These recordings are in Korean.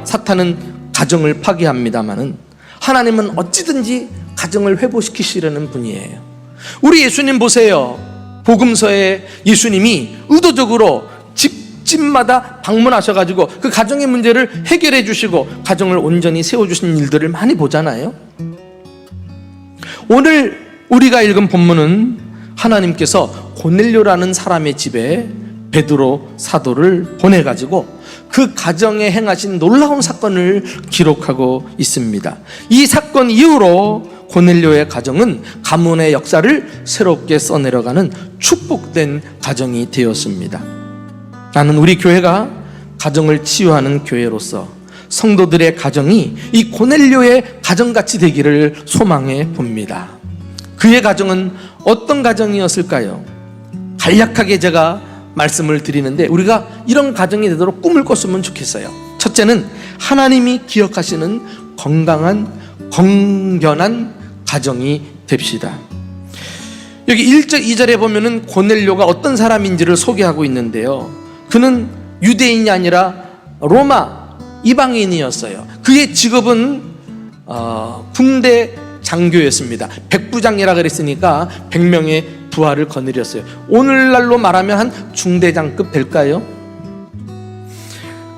사탄은 가정을 파괴합니다마는 하나님은 어찌든지 가정을 회복시키시려는 분이에요. 우리 예수님 보세요. 복음서에 예수님이 의도적으로 집마다 방문하셔가지고 그 가정의 문제를 해결해 주시고 가정을 온전히 세워주신 일들을 많이 보잖아요. 오늘 우리가 읽은 본문은 하나님께서 고넬료라는 사람의 집에 베드로 사도를 보내가지고 그 가정에 행하신 놀라운 사건을 기록하고 있습니다. 이 사건 이후로 고넬료의 가정은 가문의 역사를 새롭게 써내려가는 축복된 가정이 되었습니다. 나는 우리 교회가 가정을 치유하는 교회로서 성도들의 가정이 이 고넬료의 가정같이 되기를 소망해 봅니다. 그의 가정은 어떤 가정이었을까요? 간략하게 제가 말씀을 드리는데 우리가 이런 가정이 되도록 꿈을 꿨으면 좋겠어요. 첫째는 하나님이 기억하시는 건강한 건전한 가정이 됩시다. 여기 1절 2절에 보면은 고넬료가 어떤 사람인지를 소개하고 있는데요, 그는 유대인이 아니라 로마 이방인이었어요. 그의 직업은 군대 장교였습니다. 백부장이라 그랬으니까 100명의 부하를 거느렸어요. 오늘날로 말하면 한 중대장급 될까요?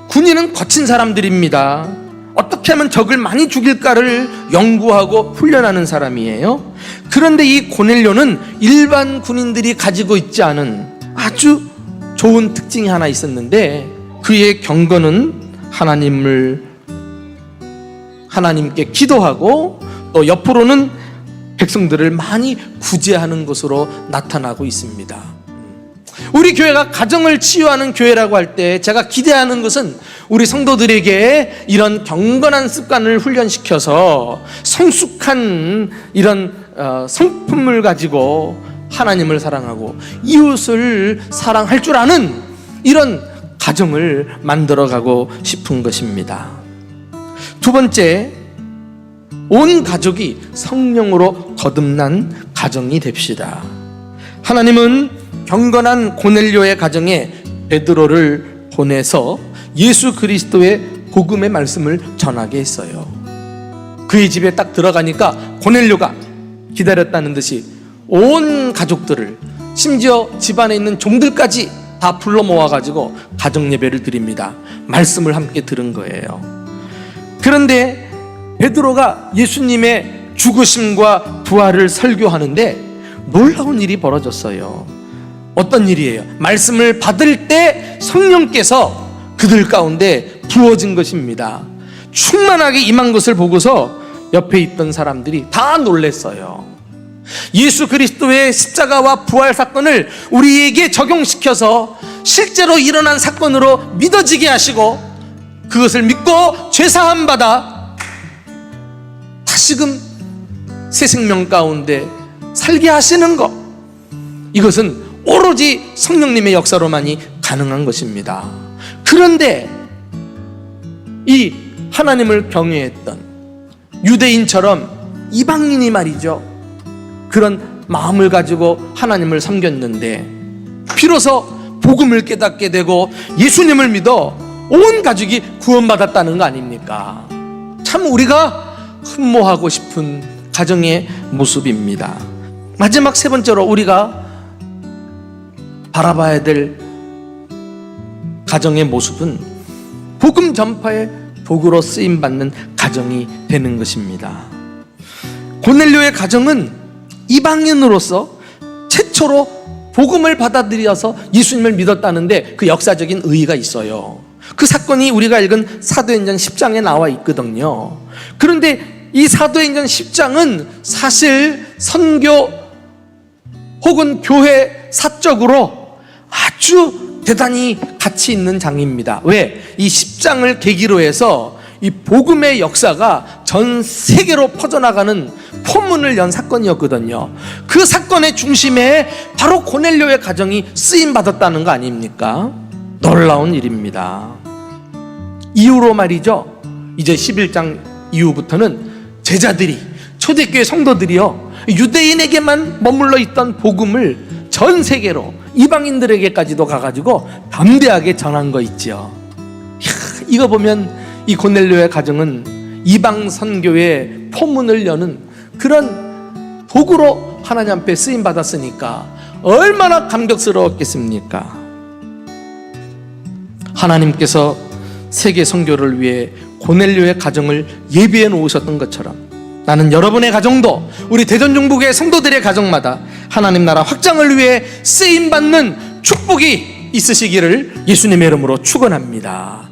군인은 거친 사람들입니다. 어떻게 하면 적을 많이 죽일까를 연구하고 훈련하는 사람이에요. 그런데 이 고넬료는 일반 군인들이 가지고 있지 않은 아주 좋은 특징이 하나 있었는데, 그의 경건은 하나님께 기도하고 또 옆으로는 백성들을 많이 구제하는 것으로 나타나고 있습니다. 우리 교회가 가정을 치유하는 교회라고 할 때 제가 기대하는 것은 우리 성도들에게 이런 경건한 습관을 훈련시켜서 성숙한 이런 성품을 가지고 하나님을 사랑하고 이웃을 사랑할 줄 아는 이런 가정을 만들어가고 싶은 것입니다. 두 번째, 온 가족이 성령으로 거듭난 가정이 됩시다. 하나님은 경건한 고넬료의 가정에 베드로를 보내서 예수 그리스도의 복음의 말씀을 전하게 했어요. 그의 집에 딱 들어가니까 고넬료가 기다렸다는 듯이 온 가족들을, 심지어 집안에 있는 종들까지 다 불러 모아가지고 가정 예배를 드립니다. 말씀을 함께 들은 거예요. 그런데 베드로가 예수님의 죽으심과 부활을 설교하는데 놀라운 일이 벌어졌어요. 어떤 일이에요? 말씀을 받을 때 성령께서 그들 가운데 부어진 것입니다. 충만하게 임한 것을 보고서 옆에 있던 사람들이 다 놀랐어요. 예수 그리스도의 십자가와 부활 사건을 우리에게 적용시켜서 실제로 일어난 사건으로 믿어지게 하시고 그것을 믿고 죄사함 받아 다시금 새 생명 가운데 살게 하시는 것, 이것은 오로지 성령님의 역사로만이 가능한 것입니다. 그런데 이 하나님을 경외했던 유대인처럼 이방인이 말이죠, 그런 마음을 가지고 하나님을 섬겼는데 비로소 복음을 깨닫게 되고 예수님을 믿어 온 가족이 구원받았다는 거 아닙니까? 참 우리가 흠모하고 싶은 가정의 모습입니다. 마지막 세 번째로 우리가 바라봐야 될 가정의 모습은 복음 전파의 도구로 쓰임받는 가정이 되는 것입니다. 고넬료의 가정은 이방인으로서 최초로 복음을 받아들여서 예수님을 믿었다는데 그 역사적인 의의가 있어요. 그 사건이 우리가 읽은 사도행전 10장에 나와 있거든요. 그런데 이 사도행전 10장은 사실 선교 혹은 교회 사적으로 아주 대단히 가치 있는 장입니다. 왜? 이 10장을 계기로 해서 이 복음의 역사가 전 세계로 퍼져나가는 포문을 연 사건이었거든요. 그 사건의 중심에 바로 고넬료의 가정이 쓰임받았다는 거 아닙니까? 놀라운 일입니다. 이후로 말이죠, 이제 11장 이후부터는 제자들이, 초대교회 성도들이요, 유대인에게만 머물러 있던 복음을 전 세계로 이방인들에게까지도 가가지고 담대하게 전한 거 있죠. 이거 보면 이 고넬료의 가정은 이방 선교의 포문을 여는 그런 도구로 하나님 앞에 쓰임 받았으니까 얼마나 감격스러웠겠습니까? 하나님께서 세계 선교를 위해 고넬료의 가정을 예비해 놓으셨던 것처럼 나는 여러분의 가정도 우리 대전중부교회 성도들의 가정마다 하나님 나라 확장을 위해 쓰임 받는 축복이 있으시기를 예수님의 이름으로 축원합니다.